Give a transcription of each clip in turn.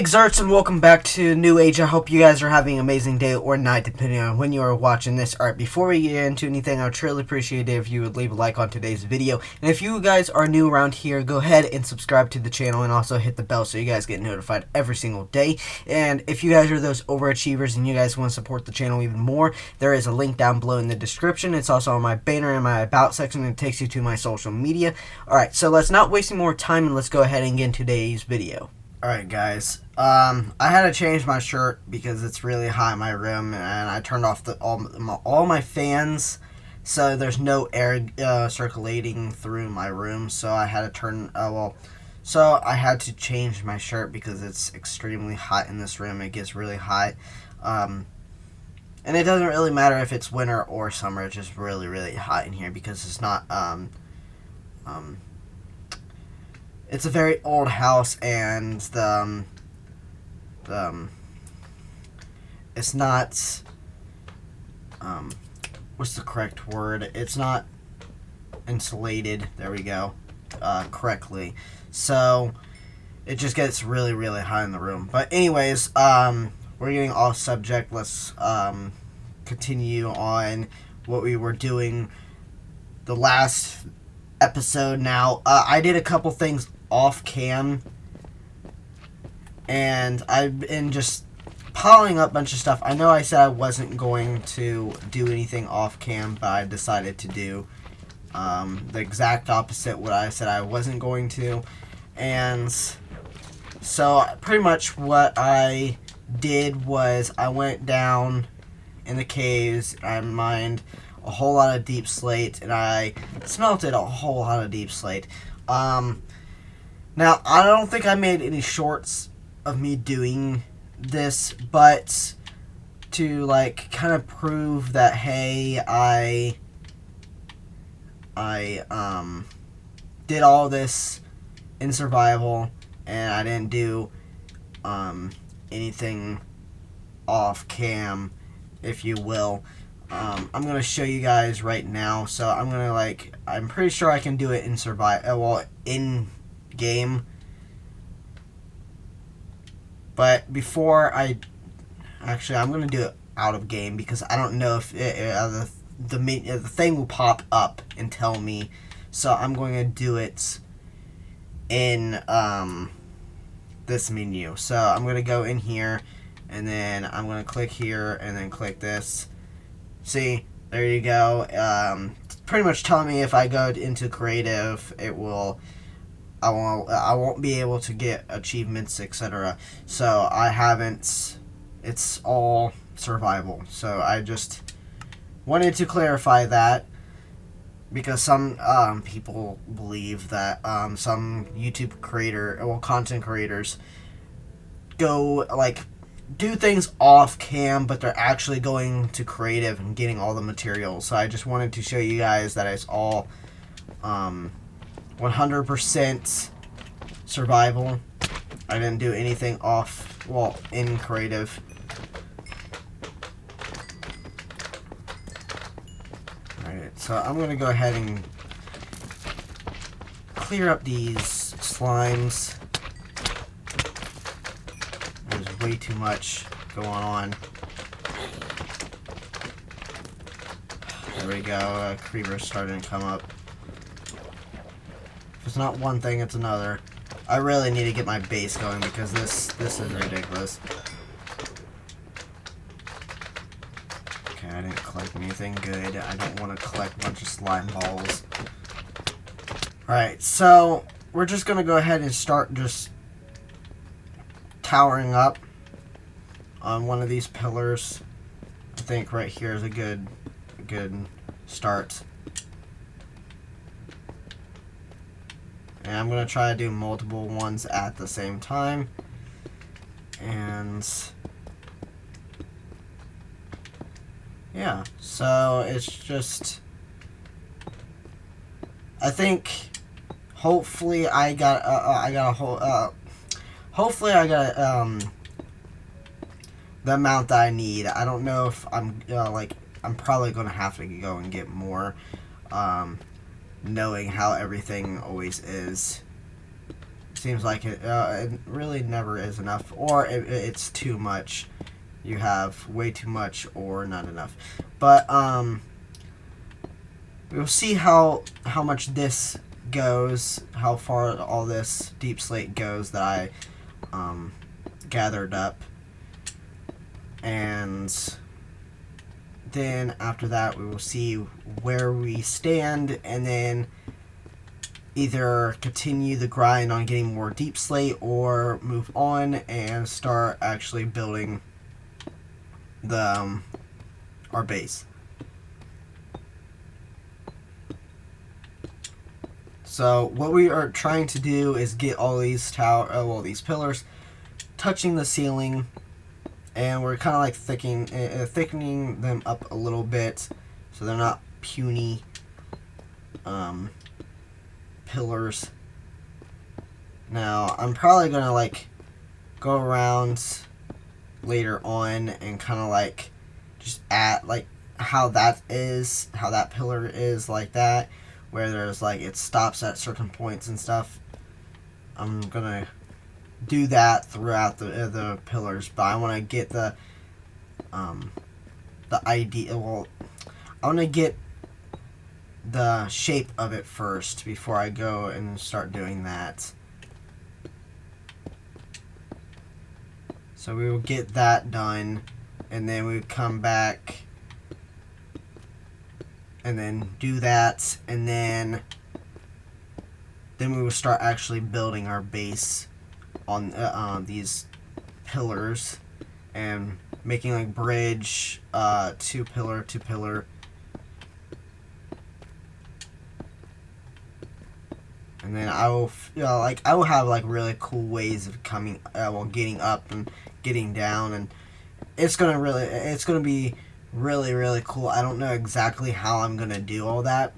Exerts, and welcome back to New Age. I hope you guys are having an amazing day or night, depending on when you are watching this. Alright, before we get into anything, I would truly appreciate it if you would leave a like on today's video. And if you guys are new around here, go ahead and subscribe to the channel and also hit the bell so you guys get notified every single day. And if you guys are those overachievers and you guys want to support the channel even more, there is a link down below in the description. It's also on my banner in my About section, and it takes you to my social media. Alright, so let's not waste any more time and let's go ahead and get into today's video. Alright guys, I had to change my shirt because it's really hot in my room, and I turned off all my fans, so there's no air circulating through my room, so I had to change my shirt because it's extremely hot in this room. It gets really hot, and it doesn't really matter if it's winter or summer. It's just really, really hot in here because it's not, it's a very old house, and it's not, what's the correct word? It's not insulated, there we go, correctly. So, it just gets really, really hot in the room. But anyways, we're getting off subject. Let's, continue on what we were doing the last episode. Now, I did a couple things off cam, and I've been just piling up a bunch of stuff. I know I said I wasn't going to do anything off cam, but I decided to do the exact opposite what I said I wasn't going to. And so pretty much what I did was I went down in the caves, I mined a whole lot of deep slate, and I smelted a whole lot of deep slate. Now, I don't think I made any shorts of me doing this, but to, like, kind of prove that, hey, I did all this in survival, and I didn't do, anything off cam, if you will. I'm going to show you guys right now. So I'm going to, I'm pretty sure I can do it in in game. But before I'm going to do it out of game, because I don't know if the thing will pop up and tell me. So I'm going to do it in this menu. So I'm going to go in here, and then I'm going to click here, and then click this. See, there you go. Pretty much telling me if I go into creative, it will, I won't be able to get achievements, etc. So I haven't. It's all survival. So I just wanted to clarify that, because some people believe that some YouTube content creators go do things off cam, but they're actually going to creative and getting all the materials. So I just wanted to show you guys that it's all 100% survival. I didn't do anything in creative. Alright, so I'm going to go ahead and clear up these slimes. There's way too much going on. There we go. Creeper's starting to come up. If it's not one thing, it's another. I really need to get my base going because this is ridiculous. Okay, I didn't collect anything good. I don't want to collect a bunch of slime balls. Alright, so we're just going to go ahead and start just towering up on one of these pillars. I think right here is a good start. And I'm going to try to do multiple ones at the same time. And yeah, so it's just, I think hopefully I got the amount that I need. I don't know if I'm I'm probably going to have to go and get more, knowing how everything always is. seems like it really never is enough, or it's too much. You have way too much or not enough. But we'll see how much this goes, how far all this deep slate goes that I gathered up. And then after that we will see where we stand, and then either continue the grind on getting more deep slate or move on and start actually building the our base. So what we are trying to do is get all these these pillars touching the ceiling, and we're kind of like thickening them up a little bit so they're not puny pillars. Now I'm probably gonna like go around later on and kind of like just add like how that pillar is like that, where there's like it stops at certain points and stuff. I'm gonna do that throughout the pillars, but I want to get the idea. Well, I want to get the shape of it first before I go and start doing that. So we will get that done, and then we come back and then do that, and then we will start actually building our base on these pillars and making like bridge, two pillar, and then I will I will have like really cool ways of coming getting up and getting down, and it's gonna be really cool. I don't know exactly how I'm gonna do all that.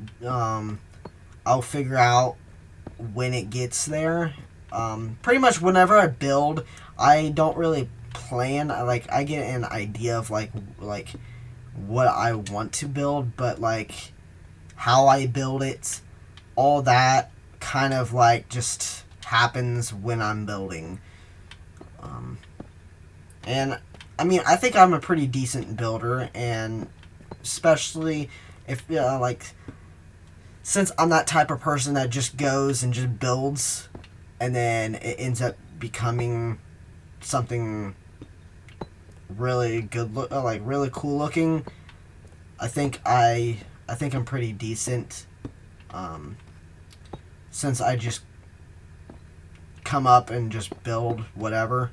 I'll figure out when it gets there. Pretty much whenever I build, I don't really plan. I get an idea of like what I want to build, but like how I build it, all that kind of like just happens when I'm building. And I mean, I think I'm a pretty decent builder, and especially if since I'm that type of person that just goes and just builds, and then it ends up becoming something really good, really cool looking. I think I'm pretty decent, since I just come up and just build whatever.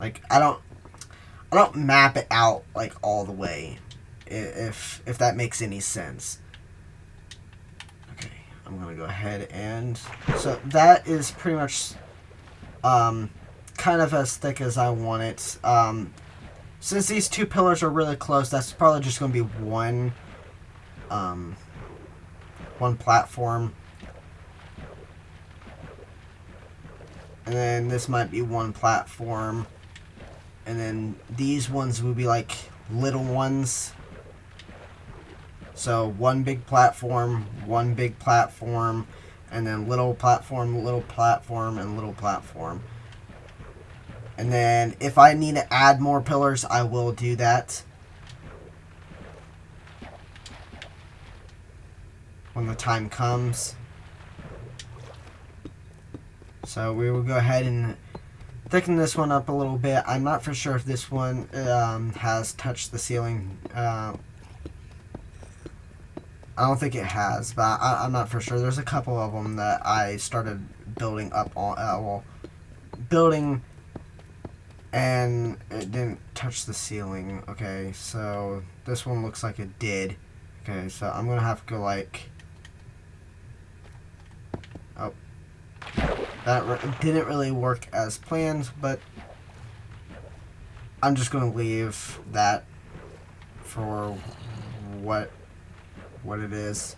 Like I don't map it out like all the way, if that makes any sense. Okay, I'm gonna go ahead and so that is pretty much kind of as thick as I want it. Since these two pillars are really close, that's probably just gonna be one platform, and then this might be one platform, and then these ones will be like little ones. So one big platform, and then little platform, and little platform. And then if I need to add more pillars, I will do that when the time comes. So we will go ahead and thicken this one up a little bit. I'm not for sure if this one has touched the ceiling. I don't think it has, but I'm not for sure. There's a couple of them that I started building up on, building, and it didn't touch the ceiling. Okay, so this one looks like it did. Okay, so I'm gonna have to go like, oh, that didn't really work as planned, but I'm just gonna leave that for what it is.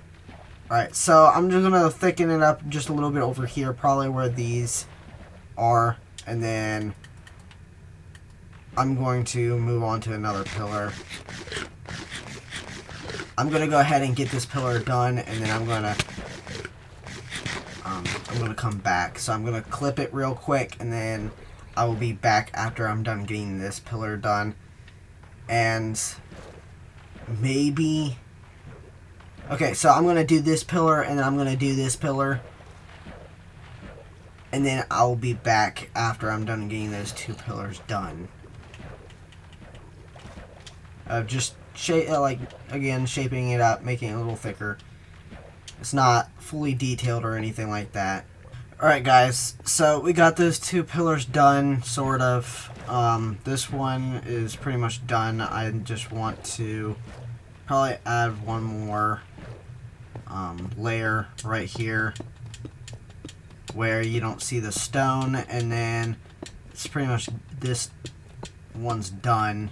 Alright, so I'm just gonna thicken it up just a little bit over here, probably where these are, and then I'm going to move on to another pillar. I'm gonna go ahead and get this pillar done, and then I'm gonna I'm going to come back. So I'm going to clip it real quick, and then I will be back after I'm done getting this pillar done. And maybe... Okay, so I'm going to do this pillar, and then I'm going to do this pillar. And then I'll be back after I'm done getting those 2 pillars done. Just, again, shaping it up, making it a little thicker. It's not fully detailed or anything like that. Alright guys, so we got those 2 pillars done, sort of. This one is pretty much done. I just want to probably add one more layer right here where you don't see the stone, and then it's pretty much this one's done.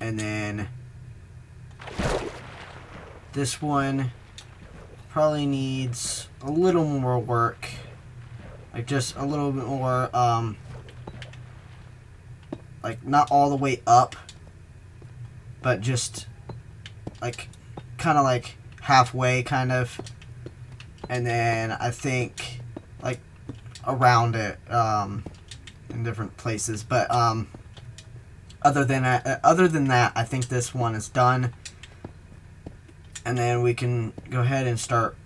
And then this one probably needs a little more work, like just a little bit more, like not all the way up, but just like kind of like halfway kind of. And then I think like around it in different places, but other than that, I think this one is done. And then we can go ahead and start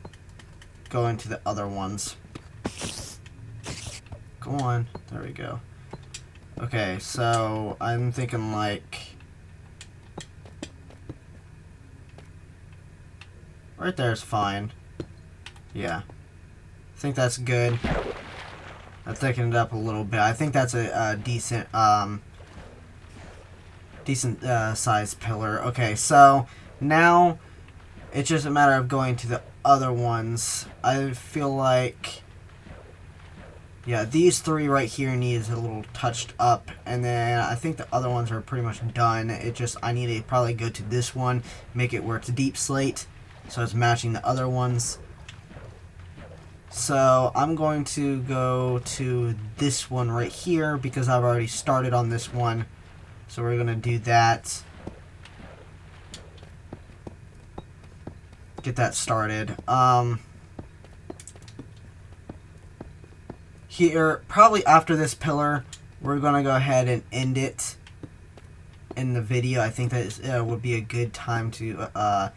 going to the other ones. Go on. There we go. Okay, so I'm thinking like right there is fine. Yeah. I think that's good. I thickened it up a little bit. I think that's a decent sized pillar. Okay, so now it's just a matter of going to the other ones. I feel like, yeah, these 3 right here needs a little touched up, and then I think the other ones are pretty much done. It just, I need to probably go to this one, make it where it's deep slate, so it's matching the other ones. So I'm going to go to this one right here because I've already started on this one. So we're going to do that. Get that started. Here, probably after this pillar, we're going to go ahead and end it in the video. I think that would be a good time to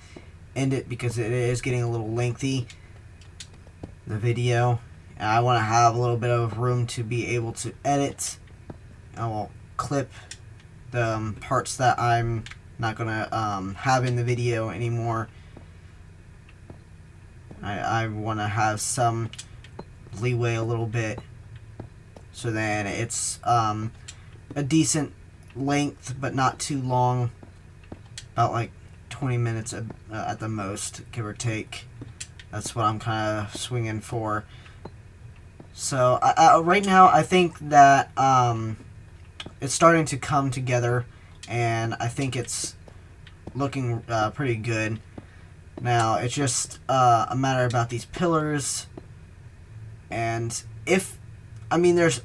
end it because it is getting a little lengthy, the video. And I want to have a little bit of room to be able to edit. I will clip the parts that I'm not going to have in the video anymore. I want to have some leeway a little bit, so then it's a decent length but not too long, about like 20 minutes at the most, give or take. That's what I'm kind of swinging for. So right now I think that it's starting to come together, and I think it's looking pretty good. Now it's just a matter about these pillars, and if, I mean, there's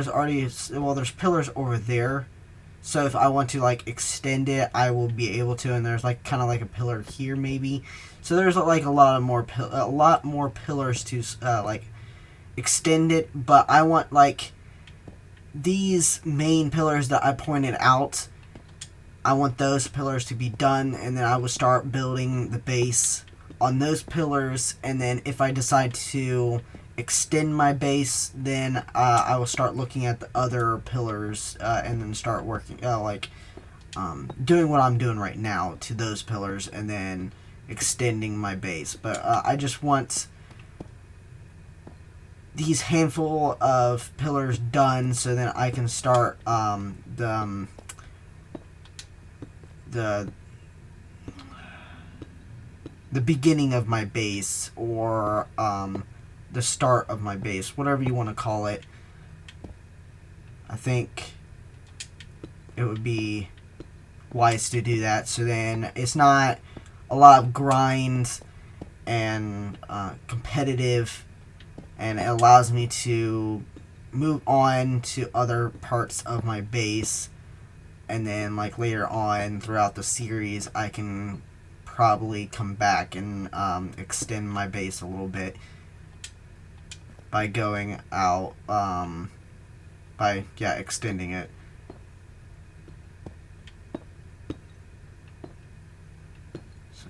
already, well, there's pillars over there, so if I want to like extend it, I will be able to, and there's like kind of like a pillar here maybe, so there's like a lot more pillars to like extend it. But I want like these main pillars that I pointed out, I want those pillars to be done, and then I will start building the base on those pillars. And then if I decide to extend my base, then I will start looking at the other pillars and then start working doing what I'm doing right now to those pillars, and then extending my base. But I just want these handful of pillars done so then I can start the beginning of my base, or the start of my base, whatever you want to call it. I think it would be wise to do that, so then it's not a lot of grind and competitive, and it allows me to move on to other parts of my base. And then like later on throughout the series, I can probably come back and extend my base a little bit. by going out, by extending it. So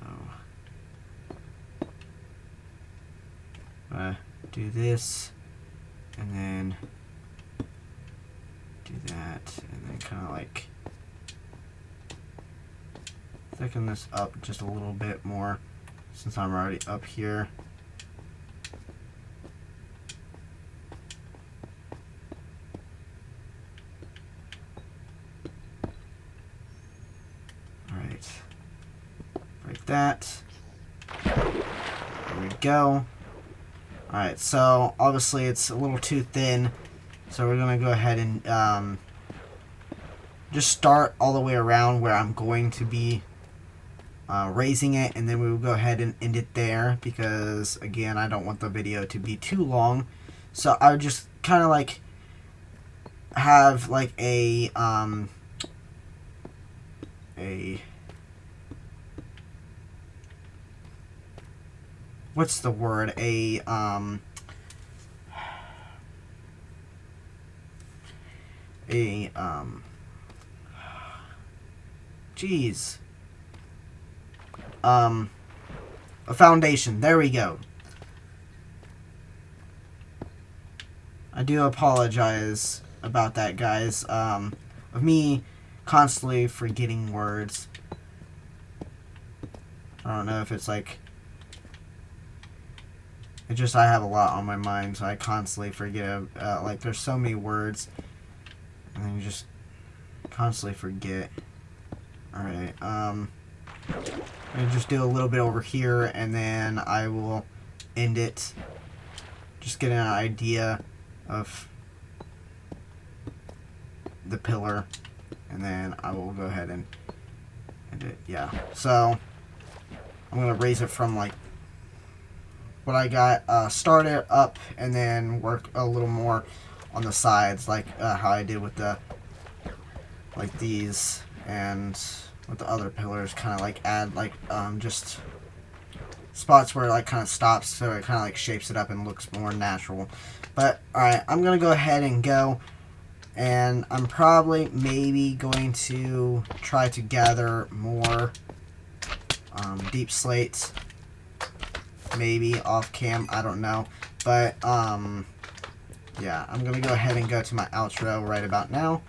do this, and then do that, and then kind of like thicken this up just a little bit more since I'm already up here. Alright, break that. There we go. Alright, so obviously it's a little too thin, so we're going to go ahead and just start all the way around where I'm going to be raising it, and then we will go ahead and end it there because, again, I don't want the video to be too long. So I would just kind of like have like a what's the word? Geez. A foundation. There we go. I do apologize about that, guys. Of me constantly forgetting words. I don't know if it's like... It's just I have a lot on my mind, so I constantly forget. Like, there's so many words, and then you just constantly forget. Alright, I'm gonna just do a little bit over here, and then I will end it. Just get an idea of the pillar, and then I will go ahead and end it. Yeah, so I'm gonna raise it from like what I got started up, and then work a little more on the sides, like how I did with the like these, and with the other pillars, kind of like add like just spots where it like kind of stops, so it kind of like shapes it up and looks more natural. But alright, I'm gonna go ahead and go, and I'm probably maybe going to try to gather more deep slates, maybe off cam, I don't know. But yeah, I'm gonna go ahead and go to my outro right about now.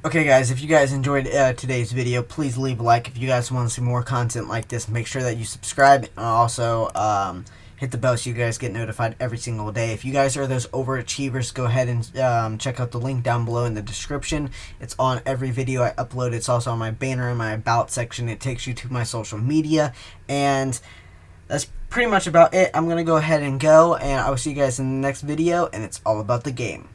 Okay guys, if you guys enjoyed today's video, please leave a like. If you guys want to see more content like this, make sure that you subscribe, and also hit the bell so you guys get notified every single day. If you guys are those overachievers, go ahead and check out the link down below in the description. It's on every video I upload. It's also on my banner in my about section. It takes you to my social media, and that's pretty much about it. I'm going to go ahead and go, and I will see you guys in the next video, and it's all about the game.